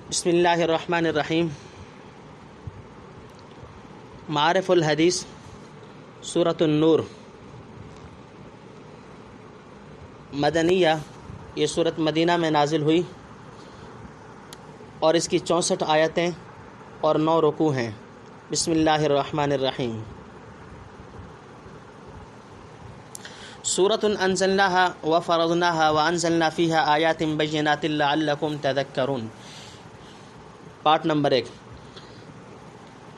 بسم اللہ الرحمن الرحیم۔ معارف الحدیث سورۃ النور مدنیہ، یہ سورت مدینہ میں نازل ہوئی اور اس کی 64 آیتیں اور 9 رکوع ہیں۔ بسم اللہ الرحمن الرحیم۔ سورۃ انزلناها وفرضناها وانزلنا فیها آیات بینات لعلکم تذکرون۔ Part number 1۔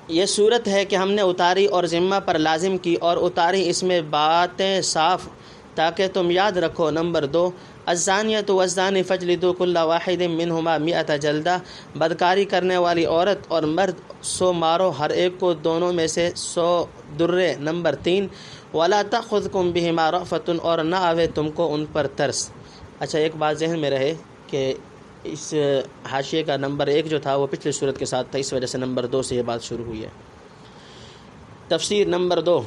یہ صورت ہے کہ ہم نے اتاری اور ذمہ پر لازم کی اور اتاری اس میں باتیں صاف تاکہ تم یاد رکھو۔ نمبر 2۔ الزانیۃ والزانی فاجلدوا کل واحد منہما 100 جلدہ، بدکاری کرنے والی عورت اور مرد 100 مارو، ہر ایک کو دونوں میں سے 100 درے۔ نمبر 3۔ ولا تأخذکم بہما رأفۃ، اور نہ آوے تم کو ان پر ترس۔ اچھا، ایک بات ذہن میں رہے کہ اس حاشیے کا نمبر 1 جو تھا وہ پچھلی صورت کے ساتھ تھا، اس وجہ سے نمبر 2 سے یہ بات شروع ہوئی ہے۔ تفسیر نمبر 2۔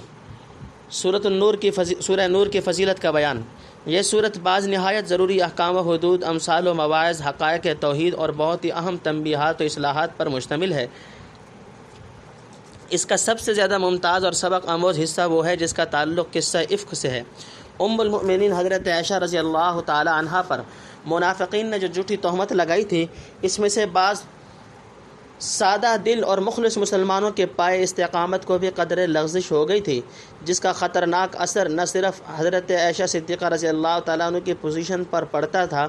سورہ نور کی فضیلت کا بیان۔ یہ صورت بعض نہایت ضروری احکام و حدود، امثال و مواعظ، حقائق توحید اور بہت ہی اہم تنبیہات و اصلاحات پر مشتمل ہے۔ اس کا سب سے زیادہ ممتاز اور سبق آموز حصہ وہ ہے جس کا تعلق قصہ افک سے ہے۔ ام المؤمنین حضرت عائشہ رضی اللہ تعالی عنہا پر منافقین نے جو جھوٹی تہمت لگائی تھی، اس میں سے بعض سادہ دل اور مخلص مسلمانوں کے پائے استقامت کو بھی قدر لغزش ہو گئی تھی، جس کا خطرناک اثر نہ صرف حضرت عائشہ صدیقہ رضی اللہ تعالیٰ عنہ کی پوزیشن پر پڑتا تھا،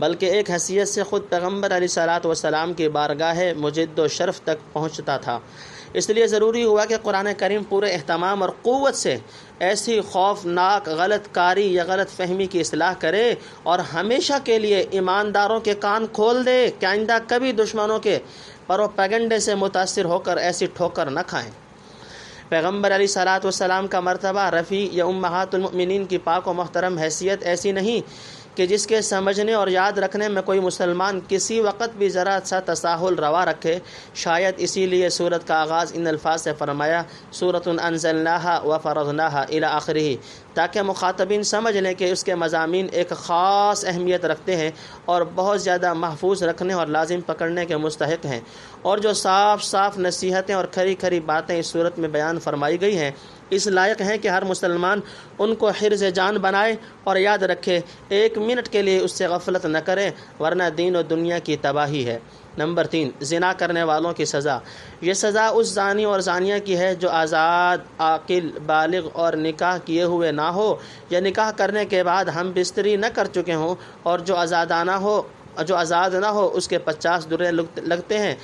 بلکہ ایک حیثیت سے خود پیغمبر علیہ الصلوۃ والسلام کی بارگاہ مجد و شرف تک پہنچتا تھا۔ اس لیے ضروری ہوا کہ قرآن کریم پورے اہتمام اور قوت سے ایسی خوفناک غلط کاری یا غلط فہمی کی اصلاح کرے اور ہمیشہ کے لیے ایمانداروں کے کان کھول دے کہ آئندہ کبھی دشمنوں کے پروپیگنڈے سے متاثر ہو کر ایسی ٹھوکر نہ کھائیں۔ پیغمبر علیہ الصلوۃ والسلام کا مرتبہ رفیع یا امہات المؤمنین کی پاک و محترم حیثیت ایسی نہیں کہ جس کے سمجھنے اور یاد رکھنے میں کوئی مسلمان کسی وقت بھی ذرا سا تساہل روا رکھے۔ شاید اسی لیے سورت کا آغاز ان الفاظ سے فرمایا، سورۃ انزلناها وفرضناها الی آخرہ، تاکہ مخاطبین سمجھ لیں کہ اس کے مضامین ایک خاص اہمیت رکھتے ہیں اور بہت زیادہ محفوظ رکھنے اور لازم پکڑنے کے مستحق ہیں، اور جو صاف صاف نصیحتیں اور کھری کھری باتیں اس صورت میں بیان فرمائی گئی ہیں، اس لائق ہیں کہ ہر مسلمان ان کو حرز جان بنائے اور یاد رکھے، ایک منٹ کے لیے اس سے غفلت نہ کرے، ورنہ دین و دنیا کی تباہی ہے۔ نمبر 3۔ زنا کرنے والوں کی سزا۔ یہ سزا اس زانی اور زانیہ کی ہے جو آزاد، عاقل، بالغ اور نکاح کیے ہوئے نہ ہو، یا نکاح کرنے کے بعد ہم بستری نہ کر چکے ہوں، اور جو آزاد نہ ہو اس کے 50 درے لگتے ہیں۔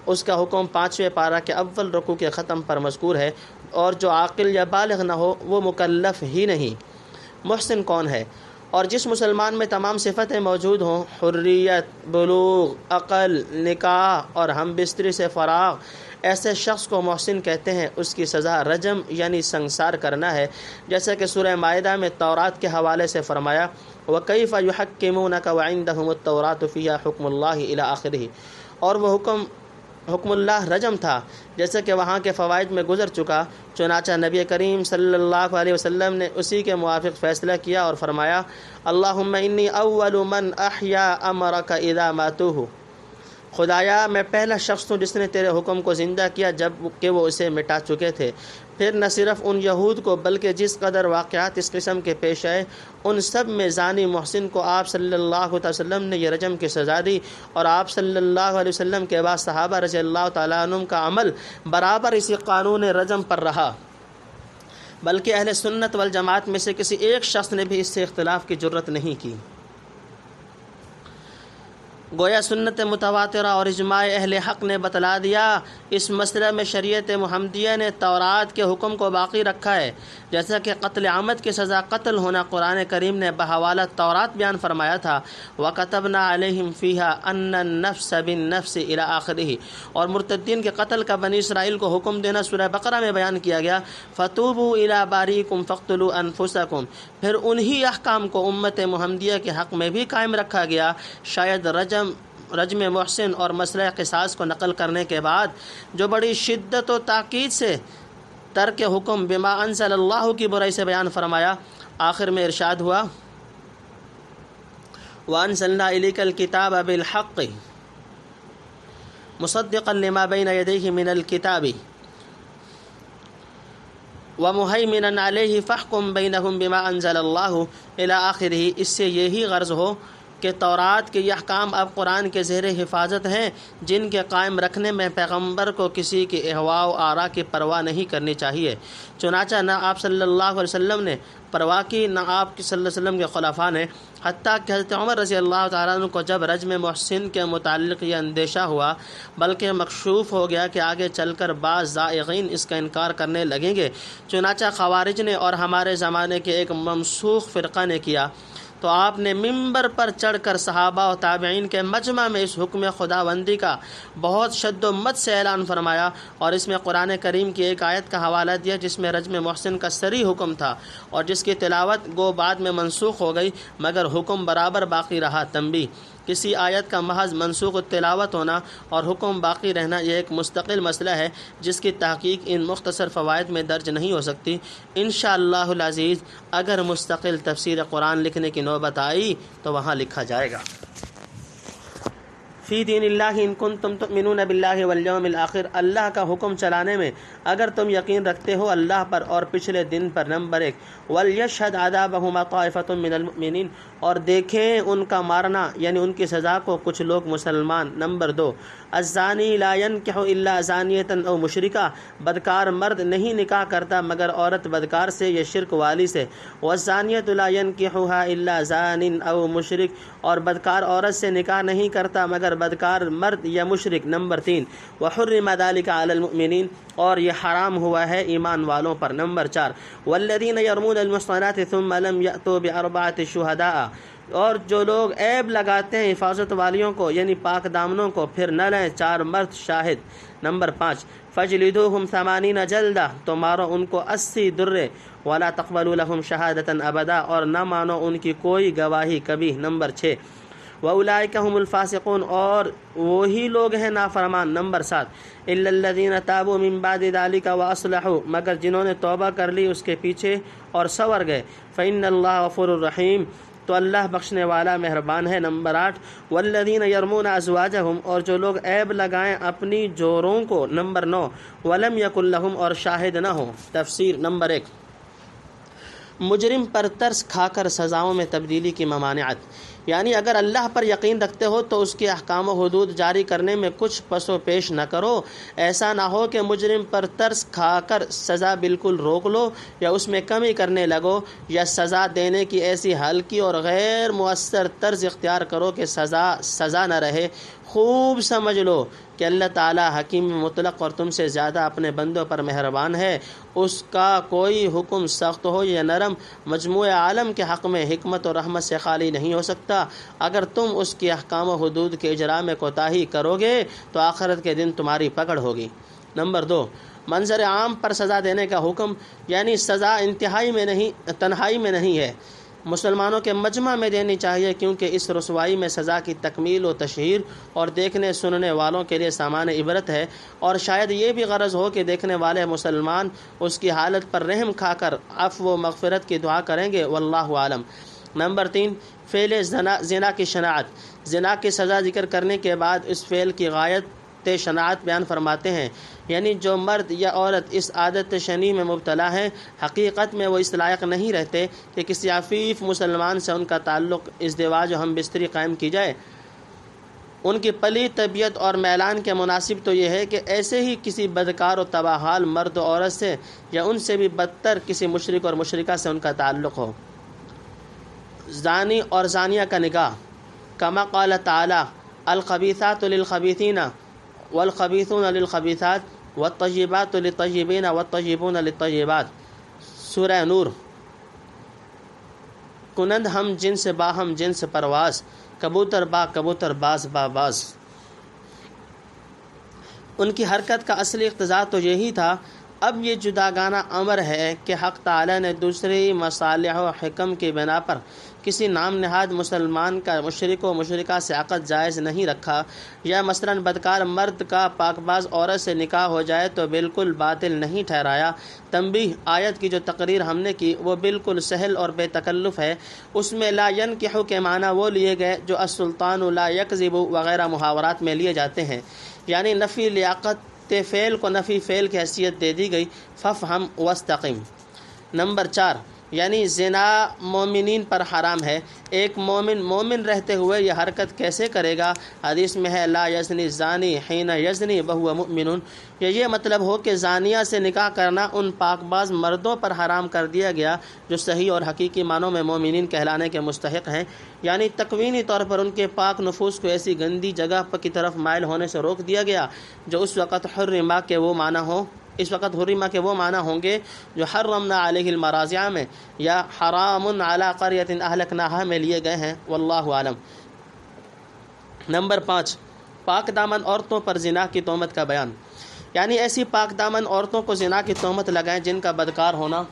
اس کا حکم 5ویں پارہ کے اول رکوع کے ختم پر مذکور ہے، اور جو عاقل یا بالغ نہ ہو وہ مکلف ہی نہیں۔ محسن کون ہے؟ اور جس مسلمان میں تمام صفتیں موجود ہوں، حریت، بلوغ، عقل، نکاح اور ہم بستری سے فراغ، ایسے شخص کو محسن کہتے ہیں۔ اس کی سزا رجم یعنی سنگسار کرنا ہے، جیسا کہ سورہ مائدہ میں تورات کے حوالے سے فرمایا، وَكَيْفَ يُحَكِّمُونَكَ وَعِندَهُمُ التَّوْرَاةُ فِيهَا حُكْمُ اللَّهِ إِلَى آخِرِهِ۔ اور وہ حکم اللہ رجم تھا، جیسے کہ وہاں کے فوائد میں گزر چکا۔ چنانچہ نبی کریم صلی اللہ علیہ وسلم نے اسی کے موافق فیصلہ کیا اور فرمایا، اللہم انی اول من احیا امرک اذا ماتوہ۔ خدایا، میں پہلا شخص ہوں جس نے تیرے حکم کو زندہ کیا جب کہ وہ اسے مٹا چکے تھے۔ پھر نہ صرف ان یہود کو بلکہ جس قدر واقعات اس قسم کے پیش آئے، ان سب میں زانی محسن کو آپ صلی اللہ علیہ وسلم نے یہ رجم کی سزا دی، اور آپ صلی اللہ علیہ وسلم کے بعد صحابہ رضی اللہ تعالیٰ عنہم کا عمل برابر اسی قانون رجم پر رہا، بلکہ اہل سنت والجماعت میں سے کسی ایک شخص نے بھی اس سے اختلاف کی جرت نہیں کی۔ گویا سنت متواترہ اور اجماع اہل حق نے بتلا دیا، اس مسئلہ میں شریعت محمدیہ نے تورات کے حکم کو باقی رکھا ہے، جیسا کہ قتل عمد کی سزا قتل ہونا قرآن کریم نے بحوالہ تورات بیان فرمایا تھا، وَكَتَبْنَا عَلَيْهِمْ فِيهَا أَنَّ النَّفْسَ بِالنَّفْسِ إِلَى آخِرِهِ۔ اور مرتدین کے قتل کا بنی اسرائیل کو حکم دینا سورہ بقرہ میں بیان کیا گیا، فَتُوبُوا إِلَى بَارِئِكُمْ فَاقْتُلُوا أَنفُسَكُمْ۔ پھر انہی احکام کو امت محمدیہ کے حق میں بھی قائم رکھا گیا۔ شاید رجم محسن اور مسئلہ قصاص کو نقل کرنے کے بعد جو بڑی شدت و تاکید سے ترک حکم بما انزل اللہ کی برائی سے بیان فرمایا، آخر میں ارشاد ہوا، وَأَنزَلْنَا إِلَيْكَ الْكِتَابَ بِالْحَقِّ مصدقا لما بین یدیہ من الکتاب ومہیمنا علیہ فاحکم بینہم بما انزل اللہ الی آخرہ۔ اس سے یہی غرض ہو کہ تورات کے یہ احکام اب قرآن کے زیر حفاظت ہیں، جن کے قائم رکھنے میں پیغمبر کو کسی کے اہواء و آراء کی پرواہ نہیں کرنی چاہیے۔ چنانچہ نہ آپ صلی اللہ علیہ وسلم نے پرواہ کی، نہ آپ صلی اللہ علیہ وسلم کے خلفاء نے، حتیٰ کہ حضرت عمر رضی اللہ تعالیٰ عنہ کو جب رجم محسن کے متعلق یہ اندیشہ ہوا، بلکہ مکشوف ہو گیا کہ آگے چل کر بعض زائغین اس کا انکار کرنے لگیں گے، چنانچہ خوارج نے اور ہمارے زمانے کے ایک ممسوخ فرقہ نے کیا، تو آپ نے ممبر پر چڑھ کر صحابہ و تابعین کے مجمع میں اس حکم خداوندی کا بہت شد و مد سے اعلان فرمایا، اور اس میں قرآن کریم کی ایک آیت کا حوالہ دیا جس میں رجم محسن کا صریح حکم تھا، اور جس کی تلاوت گو بعد میں منسوخ ہو گئی مگر حکم برابر باقی رہا۔ تنبیہ: کسی آیت کا محض منسوخ التلاوت ہونا اور حکم باقی رہنا یہ ایک مستقل مسئلہ ہے جس کی تحقیق ان مختصر فوائد میں درج نہیں ہو سکتی۔ انشاءاللہ العزیز اگر مستقل تفسیر قرآن لکھنے کی نوبت آئی تو وہاں لکھا جائے گا۔ فی دین اللہ ان کنتم تؤمنون باللہ والیوم الآخر، اللہ کا حکم چلانے میں اگر تم یقین رکھتے ہو اللہ پر اور پچھلے دن پر۔ نمبر 1، وَلْيَشْهَدْ عَذَابَهُمَا طَائِفَةٌ مِّنَ الْمُؤْمِنِينَ، اور دیکھیں ان کا مارنا یعنی ان کی سزا کو کچھ لوگ مسلمان۔ نمبر 2، الزانی لا ينکح الا زانیۃ او مشرکہ، بدکار مرد نہیں نکاح کرتا مگر عورت بدکار سے یا شرک والی سے۔ والزانیۃ لا ينکحها الا زان او مشرک، اور بدکار عورت سے نکاح نہیں کرتا مگر بدکار مرد یا مشرک۔ نمبر 3، وحرم ذلك علی المؤمنین، اور یہ حرام ہوا ہے ایمان والوں پر۔ نمبر 4، والذین یرمون المحصنات ثم لم یأتوا بأربعۃ شہداء، اور جو لوگ عیب لگاتے ہیں حفاظت والیوں کو یعنی پاک دامنوں کو پھر نہ لیں 4 مرد شاہد۔ نمبر 5، فجلدوہم 80 جلدہ، تو مارو ان کو 80 درے۔ ولا تقبلوا لهم شہادۃ ابدا، اور نہ مانو ان کی کوئی گواہی کبھی۔ نمبر 6، وَأُولَٰئِكَ هُمُ الْفَاسِقُونَ، اور وہی لوگ ہیں نافرمان۔ نمبر 7، إِلَّا الَّذِينَ تَابُوا مِن بَعْدِ ذَلِكَ وَأَصْلَحُوا، مگر جنہوں نے توبہ کر لی اس کے پیچھے اور سنور گئے۔ فَإِنَّ اللَّهَ غَفُورٌ رَحِيمٌ، تو اللہ بخشنے والا مہربان ہے۔ نمبر 8، وَالَّذِينَ يَرْمُونَ أَزْوَاجَهُمْ، اور جو لوگ عیب لگائیں اپنی جوروں کو۔ نمبر 9، وَلَمْ يَكُن لَّهُمْ، اور شاہد نہ ہو۔ تفسیر: نمبر 1، مجرم پر ترس کھا کر سزاؤں میں تبدیلی کی ممانعت، یعنی اگر اللہ پر یقین رکھتے ہو تو اس کے احکام و حدود جاری کرنے میں کچھ پس و پیش نہ کرو۔ ایسا نہ ہو کہ مجرم پر ترس کھا کر سزا بالکل روک لو یا اس میں کمی کرنے لگو، یا سزا دینے کی ایسی ہلکی اور غیر مؤثر طرز اختیار کرو کہ سزا نہ رہے۔ خوب سمجھ لو کہ اللہ تعالیٰ حکیم مطلق اور تم سے زیادہ اپنے بندوں پر مہربان ہے۔ اس کا کوئی حکم سخت ہو یا نرم مجموع عالم کے حق میں حکمت اور رحمت سے خالی نہیں ہو سکتا۔ اگر تم اس کے احکام و حدود کے اجرا میں کوتاہی کرو گے تو آخرت کے دن تمہاری پکڑ ہوگی۔ نمبر 2، منظر عام پر سزا دینے کا حکم، یعنی سزا تنہائی میں نہیں ہے، مسلمانوں کے مجمع میں دینی چاہیے، کیونکہ اس رسوائی میں سزا کی تکمیل و تشہیر اور دیکھنے سننے والوں کے لیے سامان عبرت ہے، اور شاید یہ بھی غرض ہو کہ دیکھنے والے مسلمان اس کی حالت پر رحم کھا کر عفو و مغفرت کی دعا کریں گے، واللہ عالم۔ نمبر 3، فعل زنا کی شناعت، زنا کی سزا ذکر کرنے کے بعد اس فعل کی غایت شناعت بیان فرماتے ہیں، یعنی جو مرد یا عورت اس عادت شنی میں مبتلا ہیں حقیقت میں وہ اس لائق نہیں رہتے کہ کسی عفیف مسلمان سے ان کا تعلق ازدواج و ہم بستری قائم کی جائے۔ ان کی پلیت طبیعت اور میلان کے مناسب تو یہ ہے کہ ایسے ہی کسی بدکار و تباہ حال مرد و عورت سے یا ان سے بھی بدتر کسی مشرک اور مشرکہ سے ان کا تعلق ہو۔ زانی اور زانیہ کا نکاح، کما قال تعالی الخبیثات للخبیثین والخبیثون للخبیثات والطیبات للطیبین والطیبون للطیبات، سورہ نور۔ کنند ہم جنس باہم جنس پرواز، کبوتر با کبوتر باز با باز۔ ان کی حرکت کا اصلی اقتضا تو یہی تھا۔ اب یہ جداگانہ امر ہے کہ حق تعالی نے دوسری مصالح و حکم کی بنا پر کسی نام نہاد مسلمان کا مشرک و مشرکہ سے عقد جائز نہیں رکھا، یا مثلاً بدکار مرد کا پاک باز عورت سے نکاح ہو جائے تو بالکل باطل نہیں ٹھہرایا۔ تنبیہ: آیت کی جو تقریر ہم نے کی وہ بالکل سہل اور بے تکلف ہے۔ اس میں لا ینکح کے معنی وہ لیے گئے جو السلطان لا یکذب وغیرہ محاورات میں لیے جاتے ہیں، یعنی نفی لیاقت فعل کو نفی فعل کی حیثیت دے دی گئی۔ فافہم واستقم۔ نمبر 4، یعنی زنا مومنین پر حرام ہے۔ ایک مومن رہتے ہوئے یہ حرکت کیسے کرے گا؟ حدیث میں ہے لا یزنی الزانی حین یزنی وہو مؤمن، یہ مطلب ہو کہ زانیہ سے نکاح کرنا ان پاک باز مردوں پر حرام کر دیا گیا جو صحیح اور حقیقی معنوں میں مومنین کہلانے کے مستحق ہیں، یعنی تکوینی طور پر ان کے پاک نفوس کو ایسی گندی جگہ کی طرف مائل ہونے سے روک دیا گیا جو اس وقت حرمہ کے وہ معنی ہوں گے جو حرمنا علیہ المراضع میں یا حرام علی قریۃ اہلکناہا میں لیے گئے ہیں، واللہ عالم۔ نمبر 5، پاک دامن عورتوں پر زنا کی تہمت کا بیان، یعنی ایسی پاک دامن عورتوں کو زنا کی تہمت لگائیں جن کا بدکار ہونا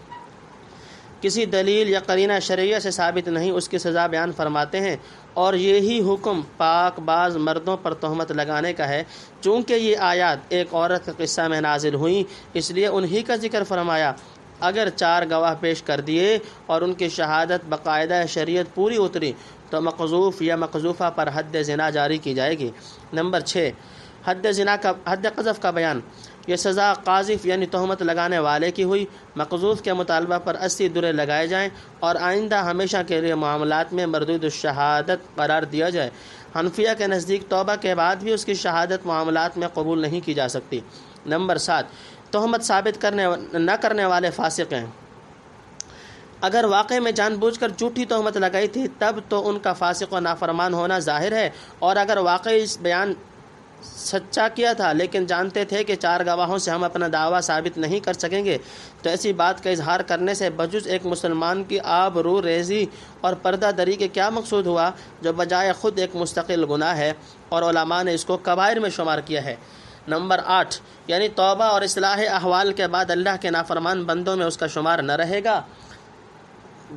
کسی دلیل یا قرینہ شرعیہ سے ثابت نہیں، اس کی سزا بیان فرماتے ہیں، اور یہی حکم پاک باز مردوں پر تہمت لگانے کا ہے۔ چونکہ یہ آیات ایک عورت کے قصہ میں نازل ہوئیں اس لیے انہی کا ذکر فرمایا۔ اگر 4 گواہ پیش کر دیے اور ان کی شہادت باقاعدہ شریعت پوری اتری تو مقذوف یا مقذوفہ پر حد زنا جاری کی جائے گی۔ نمبر 6، حد قذف کا بیان، یہ سزا قاذف یعنی تہمت لگانے والے کی ہوئی۔ مقذوف کے مطالبہ پر 80 درے لگائے جائیں اور آئندہ ہمیشہ کے لیے معاملات میں مردود الشہادت قرار دیا جائے۔ حنفیہ کے نزدیک توبہ کے بعد بھی اس کی شہادت معاملات میں قبول نہیں کی جا سکتی۔ نمبر 7، تہمت ثابت نہ کرنے والے فاسق ہیں۔ اگر واقع میں جان بوجھ کر جھوٹی تہمت لگائی تھی تب تو ان کا فاسق و نافرمان ہونا ظاہر ہے، اور اگر واقعی اس بیان سچا کیا تھا لیکن جانتے تھے کہ 4 گواہوں سے ہم اپنا دعویٰ ثابت نہیں کر سکیں گے تو ایسی بات کا اظہار کرنے سے بجز ایک مسلمان کی آبرو ریزی اور پردہ دری کے کیا مقصود ہوا، جو بجائے خود ایک مستقل گناہ ہے، اور علماء نے اس کو کبائر میں شمار کیا ہے۔ نمبر 8، یعنی توبہ اور اصلاح احوال کے بعد اللہ کے نافرمان بندوں میں اس کا شمار نہ رہے گا،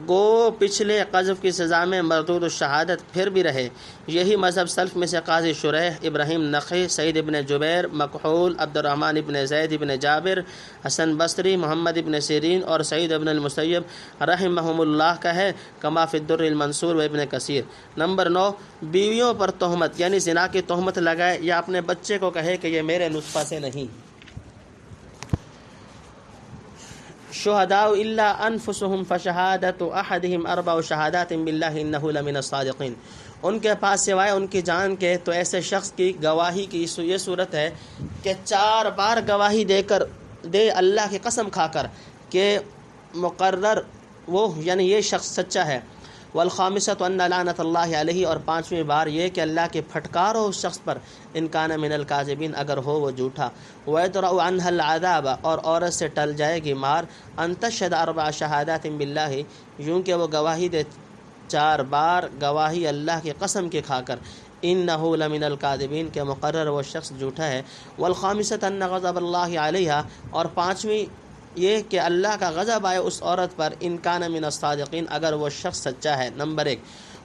گو پچھلے قذف کی سزا میں مردود الشہادت پھر بھی رہے۔ یہی مذہب سلف میں سے قاضی شریح، ابراہیم نخعی، سعید ابن جبیر، مکحول، عبد الرحمن ابن زید ابن جابر، حسن بصری، محمد ابن سیرین اور سعید ابن المسیب رحمہم اللہ کا ہے، کما فی الدر المنصور و ابن کثیر۔ نمبر 9، بیویوں پر تہمت، یعنی زنا کی تہمت لگائے یا اپنے بچے کو کہے کہ یہ میرے نطفہ سے نہیں۔ شہداء الا انفسهم فشہادت احدہم 4 شہادات باللہ انہ لمن الصادقین، ان کے پاس سوائے ان کی جان کے تو ایسے شخص کی گواہی کی یہ صورت ہے کہ 4 بار گواہی دے اللہ کی قسم کھا کر کہ مقرر وہ یعنی یہ شخص سچا ہے۔ والخامسۃ ان لعنت اللہ علیہ، اور 5ویں بار یہ کہ اللہ کی پھٹکار ہو اس شخص پر، ان کان من الکاذبین، اگر ہو وہ جھوٹا۔ ویدرأ عنہ العذاب، اور عورت سے ٹل جائے گی مار۔ ان تشہد 4 شہادات باللہ، یوں کہ وہ گواہی دے 4 بار گواہی اللہ کی قسم کے کھا کر، انہ لمن الکاذبین، کے مقرر وہ شخص جھوٹا ہے۔ والخامسۃ ان غضب اللہ علیہ، اور 5ویں یہ کہ اللہ کا غضب آئے اس عورت پر، ان کان من الصادقین، اگر وہ شخص سچا ہے۔ نمبر 1،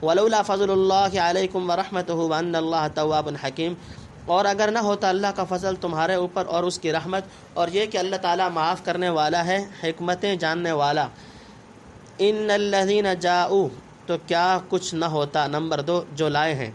ولولا فضل اللہ علیکم ورحمتہ وان اللہ تواب حکیم، اور اگر نہ ہوتا اللہ کا فضل تمہارے اوپر اور اس کی رحمت، اور یہ کہ اللہ تعالیٰ معاف کرنے والا ہے، حکمتیں جاننے والا۔ ان الذین جاؤوا، تو کیا کچھ نہ ہوتا۔ نمبر 2، جو لائے ہیں۔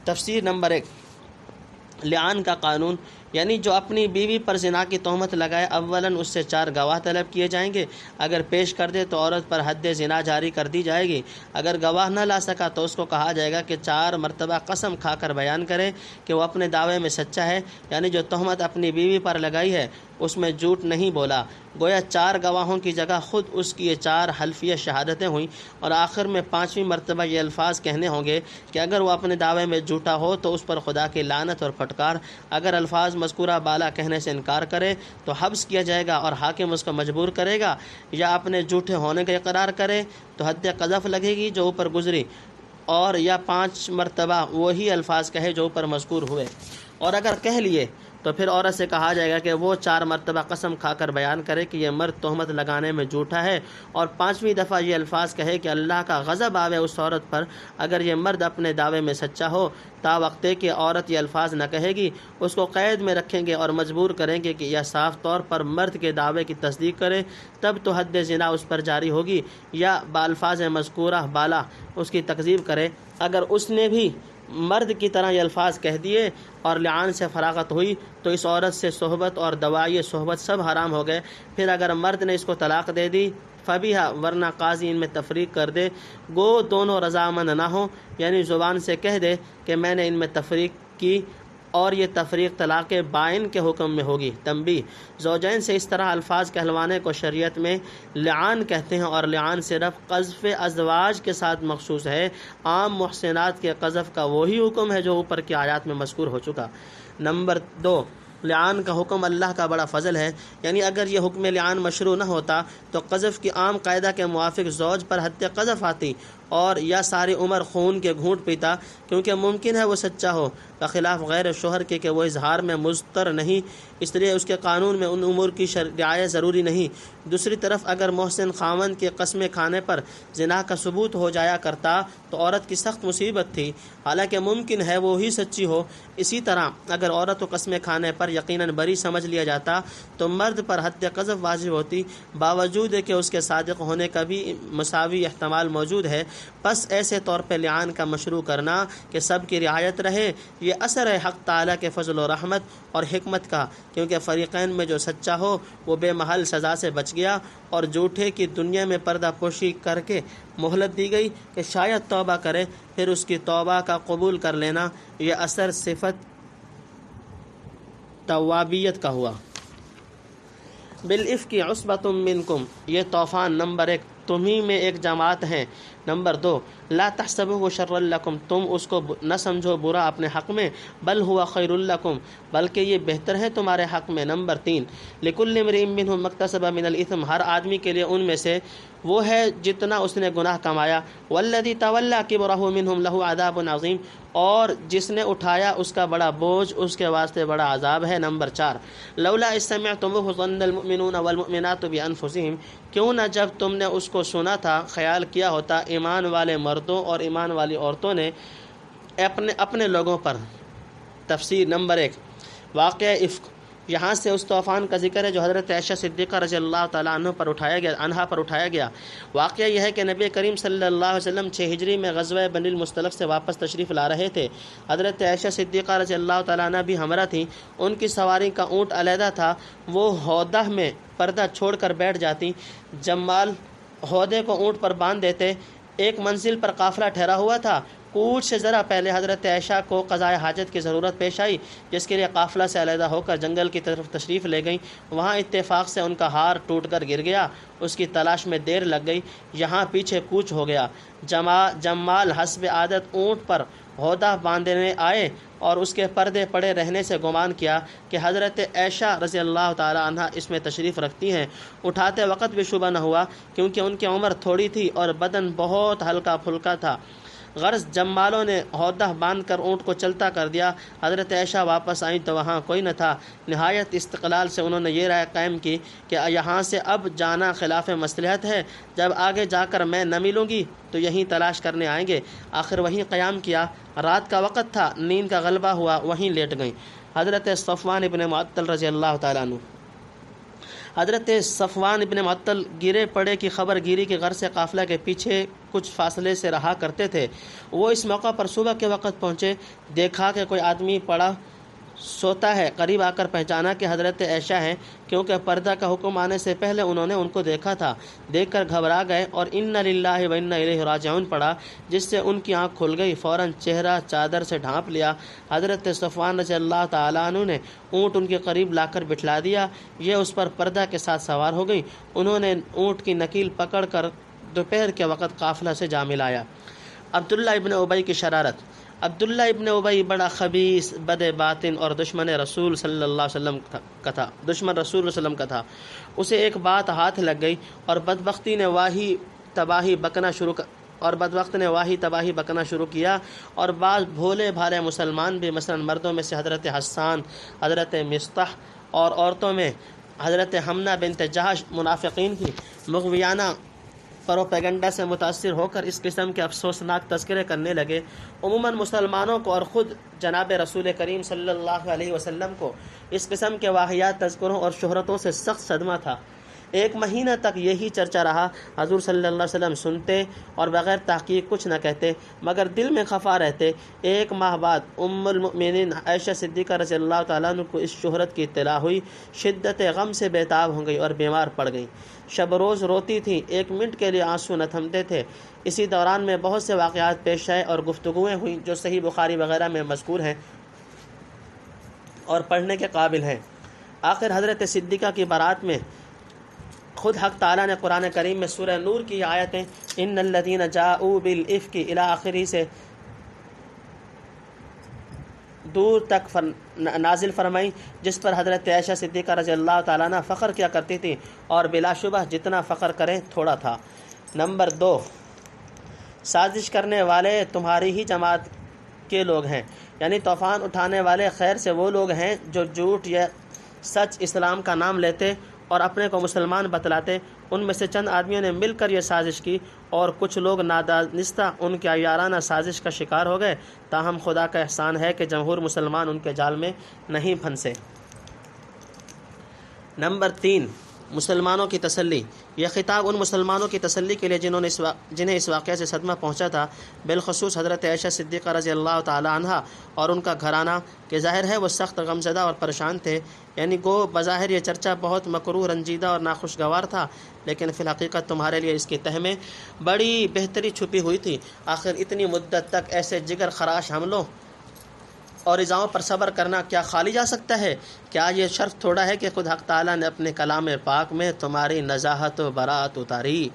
تفسیر نمبر 1، لعان کا قانون، یعنی جو اپنی بیوی پر زنا کی تہمت لگائے، اولاً اس سے 4 گواہ طلب کیے جائیں گے، اگر پیش کر دے تو عورت پر حد زنا جاری کر دی جائے گی، اگر گواہ نہ لا سکا تو اس کو کہا جائے گا کہ 4 مرتبہ قسم کھا کر بیان کرے کہ وہ اپنے دعوے میں سچا ہے، یعنی جو تہمت اپنی بیوی پر لگائی ہے اس میں جھوٹ نہیں بولا، گویا 4 گواہوں کی جگہ خود اس کی یہ 4 حلفیہ شہادتیں ہوئیں، اور آخر میں 5ویں مرتبہ یہ الفاظ کہنے ہوں گے کہ اگر وہ اپنے دعوے میں جھوٹا ہو تو اس پر خدا کی لعنت اور پھٹکار، اگر الفاظ مذکورہ بالا کہنے سے انکار کرے تو حبس کیا جائے گا اور حاکم اس کو مجبور کرے گا، یا اپنے جھوٹے ہونے کا اقرار کرے تو حد قذف لگے گی جو اوپر گزری، اور یا 5 مرتبہ وہی الفاظ کہے جو اوپر مذکور ہوئے، اور اگر کہہ لیے تو پھر عورت سے کہا جائے گا کہ وہ 4 مرتبہ قسم کھا کر بیان کرے کہ یہ مرد تہمت لگانے میں جھوٹا ہے، اور 5ویں دفعہ یہ الفاظ کہے کہ اللہ کا غضب آوے اس عورت پر اگر یہ مرد اپنے دعوے میں سچا ہو۔ تا وقتے کہ عورت یہ الفاظ نہ کہے گی، اس کو قید میں رکھیں گے اور مجبور کریں گے کہ یہ صاف طور پر مرد کے دعوے کی تصدیق کرے، تب تو حد زنا اس پر جاری ہوگی، یا بالفاظ مذکورہ بالا اس کی تکذیب کرے۔ اگر اس نے بھی مرد کی طرح یہ الفاظ کہہ دیے اور لعان سے فراغت ہوئی تو اس عورت سے صحبت اور دوائی صحبت سب حرام ہو گئے۔ پھر اگر مرد نے اس کو طلاق دے دی فبیہا، ورنہ قاضی ان میں تفریق کر دے، گو دونوں رضامند نہ ہوں، یعنی زبان سے کہہ دے کہ میں نے ان میں تفریق کی، اور یہ تفریق طلاق بائن کے حکم میں ہوگی۔ تنبیہ: زوجین سے اس طرح الفاظ کہلوانے کو شریعت میں لعان کہتے ہیں، اور لعان صرف قذف ازواج کے ساتھ مخصوص ہے۔ عام محسنات کے قذف کا وہی حکم ہے جو اوپر کی آیات میں مذکور ہو چکا۔ نمبر 2، لعان کا حکم اللہ کا بڑا فضل ہے، یعنی اگر یہ حکم لعان مشروع نہ ہوتا تو قذف کی عام قاعدہ کے موافق زوج پر حد قذف آتی اور یا ساری عمر خون کے گھونٹ پیتا، کیونکہ ممکن ہے وہ سچا ہو، بخلاف غیر شوہر کے کہ وہ اظہار میں مضطر نہیں، اس لیے اس کے قانون میں ان امور کی رعایت ضروری نہیں۔ دوسری طرف اگر محسن خاوند کے قسمیں کھانے پر زنا کا ثبوت ہو جایا کرتا تو عورت کی سخت مصیبت تھی، حالانکہ ممکن ہے وہ ہی سچی ہو۔ اسی طرح اگر عورت کو قسمیں کھانے پر یقیناً بری سمجھ لیا جاتا تو مرد پر حد قذف واجب ہوتی، باوجود کہ اس کے صادق ہونے کا بھی مساوی احتمال موجود ہے۔ پس ایسے طور پہ لعان کا مشروع کرنا کہ سب کی رعایت رہے، یہ اثر ہے حق تعالیٰ کے فضل و رحمت اور حکمت کا، کیونکہ فریقین میں جو سچا ہو وہ بے محل سزا سے بچ گیا، اور جھوٹے کی دنیا میں پردہ پوشی کر کے مہلت دی گئی کہ شاید توبہ کرے، پھر اس کی توبہ کا قبول کر لینا، یہ اثر صفت توابیت کا ہوا۔ بالافک عصبۃ منکم، یہ طوفان نمبر 1 تمہیں میں ایک جماعت ہیں۔ نمبر 2، لا تحسبوه شرا لکم، تم اس کو نہ سمجھو برا اپنے حق میں، بل هو خیر لکم، بلکہ یہ بہتر ہے تمہارے حق میں۔ نمبر 3، لکل امرئ منهم ما اکتسب من الاثم، ہر آدمی کے لیے ان میں سے وہ ہے جتنا اس نے گناہ کمایا، والذی تولى کبرہ منهم له عذاب عظیم، اور جس نے اٹھایا اس کا بڑا بوجھ اس کے واسطے بڑا عذاب ہے۔ نمبر 4، لولا اذ سمعتموه ظن المؤمنون والمؤمنات بانفسهم، کیوں نہ جب تم نے اس کو سنا تھا خیال کیا ہوتا ایمان والے مردوں اور ایمان والی عورتوں نے اپنے لوگوں پر۔ تفسیر نمبر 1، واقعہ افک، یہاں سے اس طوفان کا ذکر ہے جو حضرت عائشہ صدیقہ رضی اللہ تعالیٰ عنہ پر اٹھایا گیا۔ واقعہ یہ ہے کہ نبی کریم صلی اللہ علیہ وسلم 6 ہجری میں غزوہ بنی المصطلق سے واپس تشریف لا رہے تھے۔ حضرت عائشہ صدیقہ رضی اللہ تعالیٰ عنہ بھی ہمراہ تھیں، ان کی سواری کا اونٹ علیحدہ تھا، وہ ہودہ میں پردہ چھوڑ کر بیٹھ جاتی، جمال ہودے کو اونٹ پر باندھ دیتے۔ ایک منزل پر قافلہ ٹھہرا ہوا تھا، کوچ سے ذرا پہلے حضرت عائشہ کو قضاء حاجت کی ضرورت پیش آئی، جس کے لیے قافلہ سے علیحدہ ہو کر جنگل کی طرف تشریف لے گئیں۔ وہاں اتفاق سے ان کا ہار ٹوٹ کر گر گیا، اس کی تلاش میں دیر لگ گئی، یہاں پیچھے کوچ ہو گیا۔ جمال حسب عادت اونٹ پر ہودہ باندھنے آئے اور اس کے پردے پڑے رہنے سے گمان کیا کہ حضرت عائشہ رضی اللہ تعالی عنہ اس میں تشریف رکھتی ہیں۔ اٹھاتے وقت بھی شبہ نہ ہوا، کیونکہ ان کی عمر تھوڑی تھی اور بدن بہت ہلکا پھلکا تھا۔ غرض جمالوں نے ہودہ باندھ کر اونٹ کو چلتا کر دیا۔ حضرت عائشہ واپس آئیں تو وہاں کوئی نہ تھا۔ نہایت استقلال سے انہوں نے یہ رائے قائم کی کہ یہاں سے اب جانا خلاف مصلحت ہے، جب آگے جا کر میں نہ ملوں گی تو یہیں تلاش کرنے آئیں گے۔ آخر وہیں قیام کیا، رات کا وقت تھا، نیند کا غلبہ ہوا، وہیں لیٹ گئیں۔ حضرت صفوان ابن معطل رضی اللہ تعالیٰ عنہ، حضرت صفوان ابن معطل گرے پڑے کی خبر گیری کے غرض سے قافلہ کے پیچھے کچھ فاصلے سے رہا کرتے تھے۔ وہ اس موقع پر صبح کے وقت پہنچے، دیکھا کہ کوئی آدمی پڑا سوتا ہے، قریب آ کر پہچانا کہ حضرت عائشہ ہیں، کیونکہ پردہ کا حکم آنے سے پہلے انہوں نے ان کو دیکھا تھا۔ دیکھ کر گھبرا گئے اور انا للہ و انا الیہ راجعون پڑھا، جس سے ان کی آنکھ کھل گئی، فوراً چہرہ چادر سے ڈھانپ لیا۔ حضرت صفوان رضی اللہ تعالیٰ عنہ نے اونٹ ان کے قریب لا کر بٹھلا دیا، یہ اس پر پردہ کے ساتھ سوار ہو گئی۔ انہوں نے اونٹ کی نکیل پکڑ کر دوپہر کے وقت قافلہ سے جا ملایا۔ عبداللہ ابن ابی کی شرارت۔ عبداللہ ابن ابی بڑا خبیث، بد باطن اور دشمن رسول صلی اللہ علیہ وسلم کا تھا۔ اسے ایک بات ہاتھ لگ گئی اور بدبختی نے واہی تباہی بکنا شروع اور بدوقت نے واہی تباہی بکنا شروع کیا، اور بعض بھولے بھالے مسلمان بھی مثلا مردوں میں سے حضرت حسان، حضرت مصطح، اور عورتوں میں حضرت حمنہ بنت جہش منافقین کی مغویانہ پروپیگنڈا سے متاثر ہو کر اس قسم کے افسوسناک تذکرے کرنے لگے۔ عموماً مسلمانوں کو اور خود جناب رسول کریم صلی اللہ علیہ وسلم کو اس قسم کے واقعات، تذکروں اور شہرتوں سے سخت صدمہ تھا۔ ایک مہینہ تک یہی چرچا رہا۔ حضور صلی اللہ علیہ وسلم سنتے اور بغیر تحقیق کچھ نہ کہتے، مگر دل میں خفا رہتے۔ ایک ماہ بعد ام المؤمنین عائشہ صدیقہ رضی اللہ تعالیٰ عنہ کو اس شہرت کی اطلاع ہوئی۔ شدت غم سے بیتاب ہو گئی اور بیمار پڑ گئی۔ شب روز روتی تھی، ایک منٹ کے لیے آنسو نہ تھمتے تھے۔ اسی دوران میں بہت سے واقعات پیش آئے اور گفتگویں ہوئیں جو صحیح بخاری وغیرہ میں مذکور ہیں اور پڑھنے کے قابل ہیں۔ آخر حضرت صدیقہ کی بارات میں خود حق تعالیٰ نے قرآن کریم میں سورہ نور کی آیتیں ان الذین جاؤوا بالافک الی آخری سے دور تک نازل فرمائی، جس پر حضرت عائشہ صدیقہ رضی اللہ تعالیٰ عنہ فخر کیا کرتی تھی، اور بلا شبہ جتنا فخر کریں تھوڑا تھا۔ نمبر 2، سازش کرنے والے تمہاری ہی جماعت کے لوگ ہیں، یعنی طوفان اٹھانے والے خیر سے وہ لوگ ہیں جو جھوٹ یا سچ اسلام کا نام لیتے اور اپنے کو مسلمان بتلاتے۔ ان میں سے چند آدمیوں نے مل کر یہ سازش کی اور کچھ لوگ نادانستہ ان کی عیارانہ سازش کا شکار ہو گئے، تاہم خدا کا احسان ہے کہ جمہور مسلمان ان کے جال میں نہیں پھنسے۔ نمبر 3، مسلمانوں کی تسلی۔ یہ خطاب ان مسلمانوں کی تسلی کے لیے جنہیں اس واقعہ سے صدمہ پہنچا تھا، بالخصوص حضرت عائشہ صدیقہ رضی اللہ تعالی عنہا اور ان کا گھرانہ، کہ ظاہر ہے وہ سخت غمزدہ اور پریشان تھے۔ یعنی گو بظاہر یہ چرچا بہت مکروہ، رنجیدہ اور ناخوشگوار تھا، لیکن فی الحقیقت تمہارے لیے اس کی تہ میں بڑی بہتری چھپی ہوئی تھی۔ آخر اتنی مدت تک ایسے جگر خراش حملوں اور ایذاؤں پر صبر کرنا کیا خالی جا سکتا ہے؟ کیا یہ شرف تھوڑا ہے کہ خود حق تعالیٰ نے اپنے کلام پاک میں تمہاری نزاہت و برات اتاری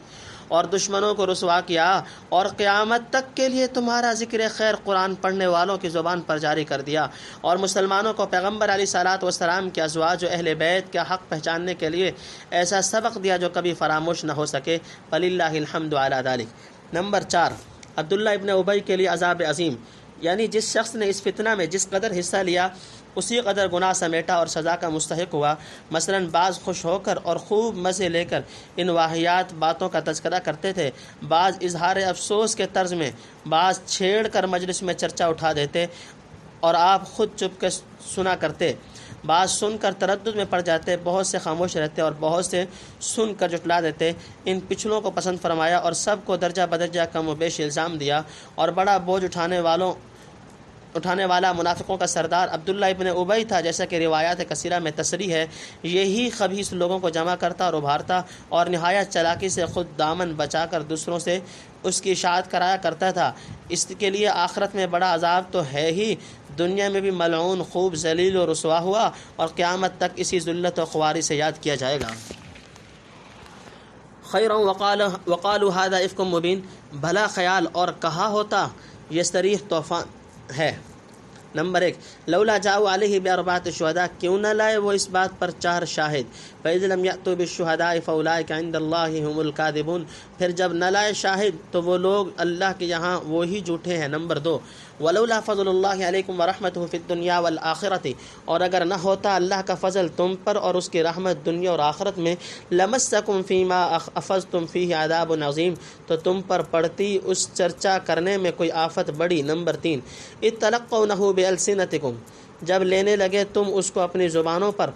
اور دشمنوں کو رسوا کیا، اور قیامت تک کے لیے تمہارا ذکر خیر قرآن پڑھنے والوں کی زبان پر جاری کر دیا، اور مسلمانوں کو پیغمبر علیہ الصلوۃ والسلام کے ازواج و اہل بیت کا حق پہچاننے کے لیے ایسا سبق دیا جو کبھی فراموش نہ ہو سکے۔ فللہ الحمد علی ذلک۔ نمبر 4، عبداللہ ابن ابی کے لیے عذاب عظیم۔ یعنی جس شخص نے اس فتنہ میں جس قدر حصہ لیا اسی قدر گناہ سمیٹا اور سزا کا مستحق ہوا۔ مثلا بعض خوش ہو کر اور خوب مزے لے کر ان واہیات باتوں کا تذکرہ کرتے تھے، بعض اظہار افسوس کے طرز میں، بعض چھیڑ کر مجلس میں چرچا اٹھا دیتے اور آپ خود چپ کے سنا کرتے، بعض سن کر تردد میں پڑ جاتے، بہت سے خاموش رہتے اور بہت سے سن کر جھٹلا دیتے۔ ان پچھلوں کو پسند فرمایا اور سب کو درجہ بدرجہ کم و بیش الزام دیا، اور بڑا بوجھ اٹھانے والا منافقوں کا سردار عبداللہ ابن ابی تھا، جیسا کہ روایات کثیرہ میں تصریح ہے۔ یہی خبیث لوگوں کو جمع کرتا اور ابھارتا، اور نہایت چالاکی سے خود دامن بچا کر دوسروں سے اس کی اشاعت کرایا کرتا تھا۔ اس کے لیے آخرت میں بڑا عذاب تو ہے ہی، دنیا میں بھی ملعون، خوب ذلیل و رسوا ہوا، اور قیامت تک اسی ذلت و خواری سے یاد کیا جائے گا۔ خیرا وقالوا هذا افک مبین، بھلا خیال اور کہا ہوتا یہ صریح طوفان ہے۔ نمبر 1، لولا جاؤ علیہ باربعۃ شہداء، کیوں نہ لائے وہ اس بات پر 4 شاہد۔ فإذ لم يأتوا بالشهداء فأولئك عند الله هم الكاذبون، پھر جب نہ لائے شاہد تو وہ لوگ اللہ کے یہاں وہی جھوٹے ہیں۔ نمبر 2، ولولا فضل اللہ علیکم ورحمتہ فی الدنیا والآخرۃ، اور اگر نہ ہوتا اللہ کا فضل تم پر اور اس کی رحمت دنیا اور آخرت میں، لمسکم فیما افضتم فیہ عذاب عظیم، تو تم پر پڑتی اس چرچا کرنے میں کوئی آفت بڑی۔ نمبر 3، اذ تلقونہ بألسنتکم، جب لینے لگے تم اس کو اپنی زبانوں پر،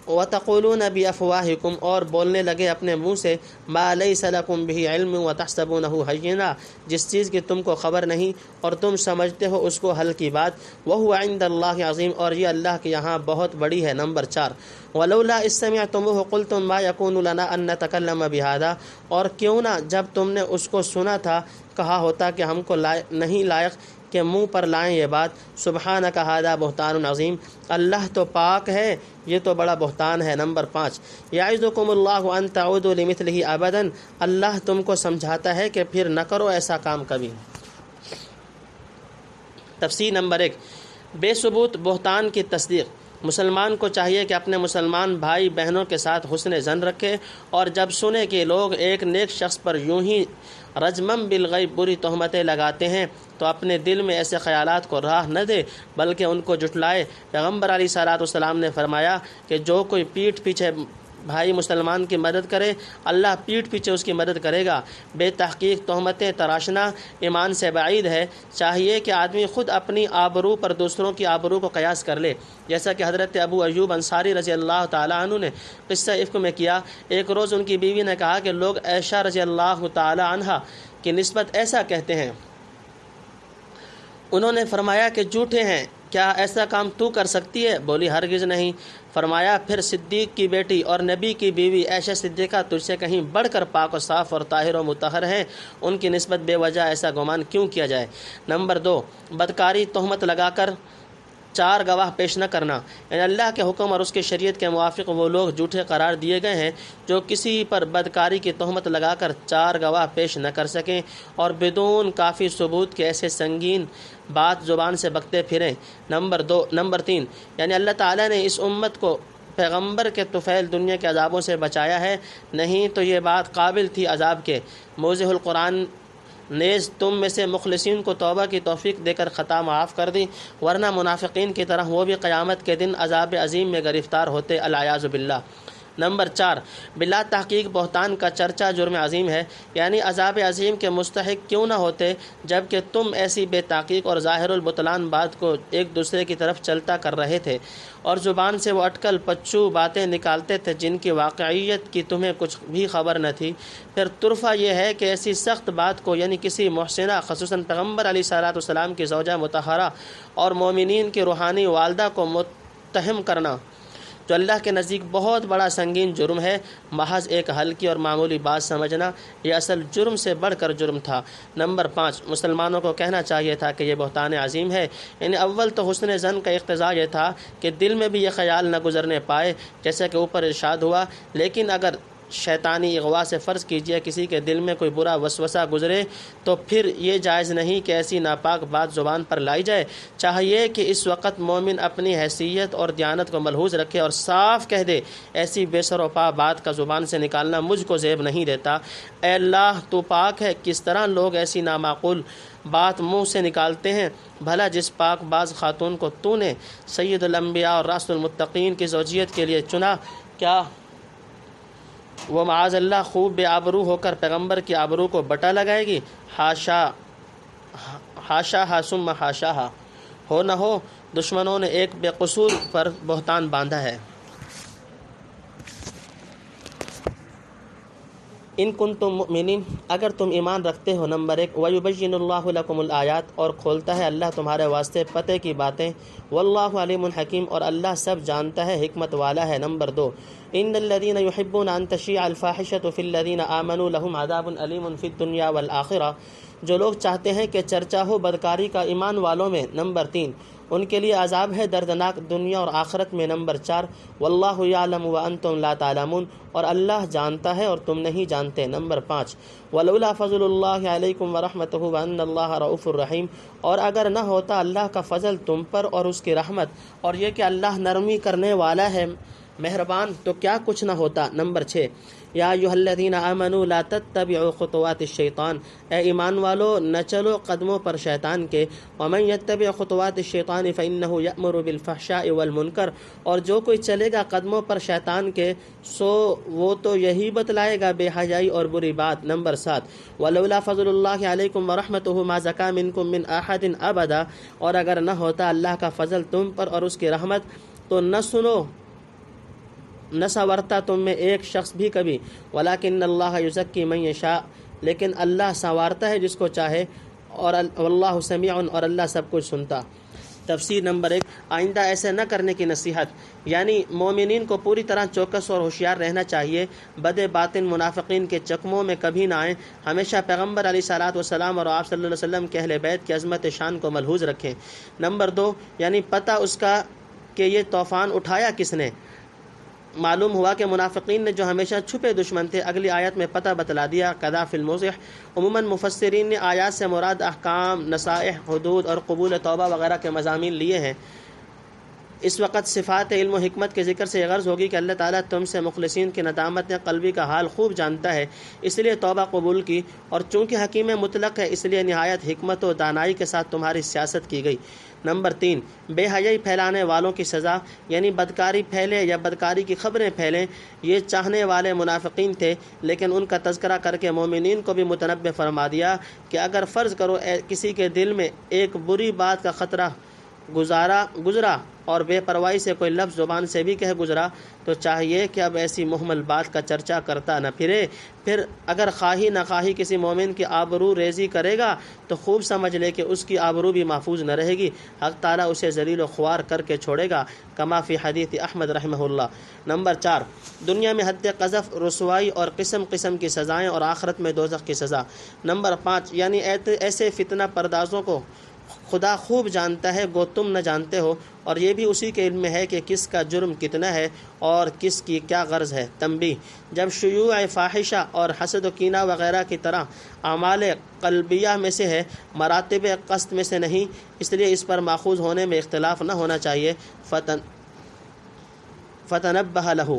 وَتَقُولُونَ بِأَفْوَاهِكُمْ، اور بولنے لگے اپنے منہ سے، مَا لَيْسَ لَكُمْ بِهِ عِلْمٌ وَتَحْسَبُونَهُ هَيِّنًا، جس چیز کی تم کو خبر نہیں اور تم سمجھتے ہو اس کو ہلکی بات، وَهُوَ عِندَ اللَّهِ عَظِيمٌ، اور یہ اللہ کے یہاں بہت بڑی ہے۔ نمبر 4، وَلَوْلَا إِذْ سَمِعْتُمُوهُ قُلْتُمْ مَا يَكُونُ لَنَا أَن نَّتَكَلَّمَ بِهَذَا، اور کیوں نہ جب تم نے اس کو سنا تھا کہا ہوتا کہ ہم کو نہیں لائق کہ منہ پر لائیں یہ بات۔ سبحانک ھذا بہتان عظیم، اللہ تو پاک ہے، یہ تو بڑا بہتان ہے۔ نمبر 5، یعظکم اللہ ان تعودوا لمثلہ ابدا، اللہ تم کو سمجھاتا ہے کہ پھر نہ کرو ایسا کام کبھی۔ تفسیر نمبر 1، بے ثبوت بہتان کی تصدیق۔ مسلمان کو چاہیے کہ اپنے مسلمان بھائی بہنوں کے ساتھ حسن ظن رکھے، اور جب سنے کہ لوگ ایک نیک شخص پر یوں ہی رجمم بالغیب بری تہمتیں لگاتے ہیں تو اپنے دل میں ایسے خیالات کو راہ نہ دے بلکہ ان کو جھٹلائے۔ پیغمبر علیہ الصلوۃ والسلام نے فرمایا کہ جو کوئی پیٹھ پیچھے بھائی مسلمان کی مدد کرے اللہ پیٹھ پیچھے اس کی مدد کرے گا۔ بے تحقیق تہمتیں تراشنا ایمان سے بعید ہے۔ چاہیے کہ آدمی خود اپنی آبرو پر دوسروں کی آبرو کو قیاس کر لے، جیسا کہ حضرت ابو ایوب انصاری رضی اللہ تعالیٰ عنہ نے قصہ افک میں کیا۔ ایک روز ان کی بیوی نے کہا کہ لوگ عائشہ رضی اللہ تعالیٰ عنہا کی نسبت ایسا کہتے ہیں۔ انہوں نے فرمایا کہ جھوٹے ہیں، کیا ایسا کام تو کر سکتی ہے؟ بولی ہرگز نہیں۔ فرمایا پھر صدیق کی بیٹی اور نبی کی بیوی عائشہ صدیقہ تجھ سے کہیں بڑھ کر پاک و صاف اور طاہر و مطہر ہیں، ان کی نسبت بے وجہ ایسا گمان کیوں کیا جائے؟ نمبر 2، بدکاری تہمت لگا کر 4 گواہ پیش نہ کرنا، یعنی اللہ کے حکم اور اس کے شریعت کے موافق وہ لوگ جھوٹے قرار دیے گئے ہیں جو کسی پر بدکاری کی تہمت لگا کر 4 گواہ پیش نہ کر سکیں اور کافی ثبوت کے ایسے سنگین بات زبان سے بکتے پھریں۔ نمبر 3، یعنی اللہ تعالیٰ نے اس امت کو پیغمبر کے طفیل دنیا کے عذابوں سے بچایا ہے، نہیں تو یہ بات قابل تھی عذاب کے۔ موضح القرآن نیز تم میں سے مخلصین کو توبہ کی توفیق دے کر خطا معاف کر دی، ورنہ منافقین کی طرح وہ بھی قیامت کے دن عذاب عظیم میں گرفتار ہوتے، العیاذ باللہ۔ نمبر 4، بلا تحقیق بہتان کا چرچا جرم عظیم ہے، یعنی عذاب عظیم کے مستحق کیوں نہ ہوتے جبکہ تم ایسی بے تحقیق اور ظاہر البطلان بات کو ایک دوسرے کی طرف چلتا کر رہے تھے اور زبان سے وہ اٹکل پچو باتیں نکالتے تھے جن کی واقعیت کی تمہیں کچھ بھی خبر نہ تھی۔ پھر طرفہ یہ ہے کہ ایسی سخت بات کو یعنی کسی محسنہ خصوصاً پیغمبر علیہ الصلوۃ والسلام کی زوجہ مطہرہ اور مومنین کی روحانی والدہ کو متہم کرنا جو اللہ کے نزدیک بہت بڑا سنگین جرم ہے، محض ایک ہلکی اور معمولی بات سمجھنا یہ اصل جرم سے بڑھ کر جرم تھا۔ نمبر 5، مسلمانوں کو کہنا چاہیے تھا کہ یہ بہتان عظیم ہے، یعنی اول تو حسن ظن کا اقتضا یہ تھا کہ دل میں بھی یہ خیال نہ گزرنے پائے جیسا کہ اوپر ارشاد ہوا، لیکن اگر شیطانی اغوا سے فرض کیجیے کسی کے دل میں کوئی برا وسوسہ گزرے تو پھر یہ جائز نہیں کہ ایسی ناپاک بات زبان پر لائی جائے۔ چاہیے کہ اس وقت مومن اپنی حیثیت اور دیانت کو ملحوظ رکھے اور صاف کہہ دے ایسی بے سر و پا بات کا زبان سے نکالنا مجھ کو زیب نہیں دیتا۔ اے اللہ تو پاک ہے، کس طرح لوگ ایسی نامعقول بات منہ سے نکالتے ہیں، بھلا جس پاک باز خاتون کو تو نے سید الانبیاء اور راس المتقین کی زوجیت کے لیے چنا، کیا وہ معاذ اللہ خوب بے آبرو ہو کر پیغمبر کی آبرو کو بٹا لگائے گی؟ حاشا ثم حاشا، ہو نہ ہو دشمنوں نے ایک بے قصور پر بہتان باندھا ہے۔ ان کنتم مؤمنین، اگر تم ایمان رکھتے ہو۔ نمبر 1، وَيُبَيِّنُ اللَّهُ لَكُمُ الْآيَاتِ، اور کھولتا ہے اللہ تمہارے واسطے پتے کی باتیں، وَاللَّهُ عَلِيمٌ حَكِيمٌ، اور اللہ سب جانتا ہے، حکمت والا ہے۔ نمبر 2، إِنَّ الَّذِينَ يُحِبُّونَ أَن تَشِيعَ الْفَاحِشَةُ فِي الَّذِينَ آمَنُوا لَهُمْ عَذَابٌ أَلِيمٌ فِي الدُّنْيَا وَالْآخِرَةِ، جو لوگ چاہتے ہیں کہ چرچا ہو بدکاری کا ایمان والوں میں۔ نمبر 3، ان کے لیے عذاب ہے دردناک دنیا اور آخرت میں۔ نمبر 4، واللہ یعلم وانتم لا تعلمون، اور اللہ جانتا ہے اور تم نہیں جانتے۔ نمبر 5، ولولا فضل اللہ علیکم ورحمتہ وان اللہ رؤوف الرحیم، اور اگر نہ ہوتا اللہ کا فضل تم پر اور اس کی رحمت اور یہ کہ اللہ نرمی کرنے والا ہے، مہربان، تو کیا کچھ نہ ہوتا۔ نمبر 6، یا ایھا الذین آمنوا لا تتبعوا خطوات الشیطان، اے ایمان والو نہ چلو قدموں پر شیطان کے، ومن یتبع خطوات الشیطان فإنہ یأمر بالفحشاء والمنکر، اور جو کوئی چلے گا قدموں پر شیطان کے سو وہ تو یہی بتلائے گا بے حیائی اور بری بات۔ نمبر 7، ولولا فضل اللہ علیکم ورحمتہ ما زکا منکم من احد ابدا، اور اگر نہ ہوتا اللہ کا فضل تم پر اور اس کی رحمت تو نہ سنورتا تم میں ایک شخص بھی کبھی، ولیکن اللہ یزکی من یشاء، لیکن اللہ سنوارتا ہے جس کو چاہے، اور واللہ سمیع، اور اللہ سب کچھ سنتا۔ تفسیر نمبر 1، آئندہ ایسے نہ کرنے کی نصیحت، یعنی مومنین کو پوری طرح چوکس اور ہوشیار رہنا چاہیے، بد باطن منافقین کے چکموں میں کبھی نہ آئیں، ہمیشہ پیغمبر علیہ الصلوۃ والسلام اور آپ صلی اللہ علیہ وسلم کے اہل بیت کی عظمت شان کو ملحوظ رکھیں۔ نمبر 2، یعنی پتہ اس کا کہ یہ طوفان اٹھایا کس نے، معلوم ہوا کہ منافقین نے جو ہمیشہ چھپے دشمن تھے اگلی آیت میں پتہ بتلا دیا قضا فی الموضح۔ عموماً مفسرین نے آیات سے مراد احکام، نصائح، حدود اور قبول توبہ وغیرہ کے مضامین لیے ہیں۔ اس وقت صفات علم و حکمت کے ذکر سے یہ غرض ہوگی کہ اللہ تعالیٰ تم سے مخلصین کی ندامت قلبی کا حال خوب جانتا ہے، اس لیے توبہ قبول کی، اور چونکہ حکیم مطلق ہے اس لیے نہایت حکمت و دانائی کے ساتھ تمہاری سیاست کی گئی۔ نمبر 3، بے حیائی پھیلانے والوں کی سزا، یعنی بدکاری پھیلے یا بدکاری کی خبریں پھیلیں۔ یہ چاہنے والے منافقین تھے، لیکن ان کا تذکرہ کر کے مومنین کو بھی متنبہ فرما دیا کہ اگر فرض کرو کسی کے دل میں ایک بری بات کا خطرہ گزرا اور بے پرواہی سے کوئی لفظ زبان سے بھی کہہ گزرا تو چاہیے کہ اب ایسی محمل بات کا چرچا کرتا نہ پھرے۔ پھر اگر خواہی نہ خواہی کسی مومن کی آبرو ریزی کرے گا تو خوب سمجھ لے کہ اس کی آبرو بھی محفوظ نہ رہے گی، حق تعالیٰ اسے ذلیل و خوار کر کے چھوڑے گا، کما فی حدیث احمد رحمہ اللہ۔ نمبر 4، دنیا میں حد قذف، رسوائی اور قسم قسم کی سزائیں، اور آخرت میں دوزخ کی سزا۔ نمبر 5، یعنی ایسے فتنہ پردازوں کو خدا خوب جانتا ہے گو تم نہ جانتے ہو، اور یہ بھی اسی کے علم میں ہے کہ کس کا جرم کتنا ہے اور کس کی کیا غرض ہے۔ تنبیہ: جب شیوع فاحشہ اور حسد و کینہ وغیرہ کی طرح اعمال قلبیہ میں سے ہے، مراتب قصد میں سے نہیں، اس لیے اس پر ماخوذ ہونے میں اختلاف نہ ہونا چاہیے۔ فتنبہ لہ۔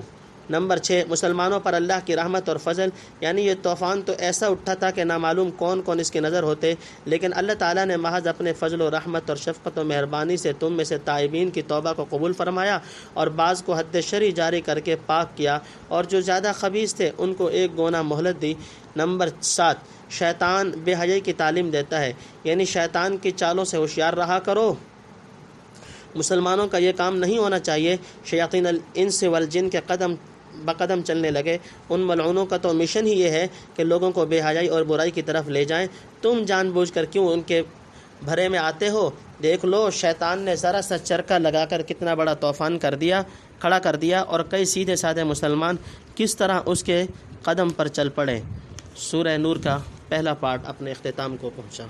نمبر 6، مسلمانوں پر اللہ کی رحمت اور فضل، یعنی یہ طوفان تو ایسا اٹھا تھا کہ نامعلوم کون کون اس کی نظر ہوتے، لیکن اللہ تعالیٰ نے محض اپنے فضل و رحمت اور شفقت و مہربانی سے تم میں سے تائبین کی توبہ کو قبول فرمایا اور بعض کو حد شرعی جاری کر کے پاک کیا، اور جو زیادہ خبیث تھے ان کو ایک گونا مہلت دی۔ نمبر 7، شیطان بے حیائی کی تعلیم دیتا ہے، یعنی شیطان کی چالوں سے ہوشیار رہا کرو۔ مسلمانوں کا یہ کام نہیں ہونا چاہیے شیاطین الانس والجن کے قدم بقدم چلنے لگے۔ ان ملعونوں کا تو مشن ہی یہ ہے کہ لوگوں کو بے حیائی اور برائی کی طرف لے جائیں۔ تم جان بوجھ کر کیوں ان کے بھرے میں آتے ہو؟ دیکھ لو شیطان نے ذرا سا چرکا لگا کر کتنا بڑا طوفان کھڑا کر دیا، اور کئی سیدھے سادھے مسلمان کس طرح اس کے قدم پر چل پڑے۔ سورہ نور کا پہلا پارٹ اپنے اختتام کو پہنچا۔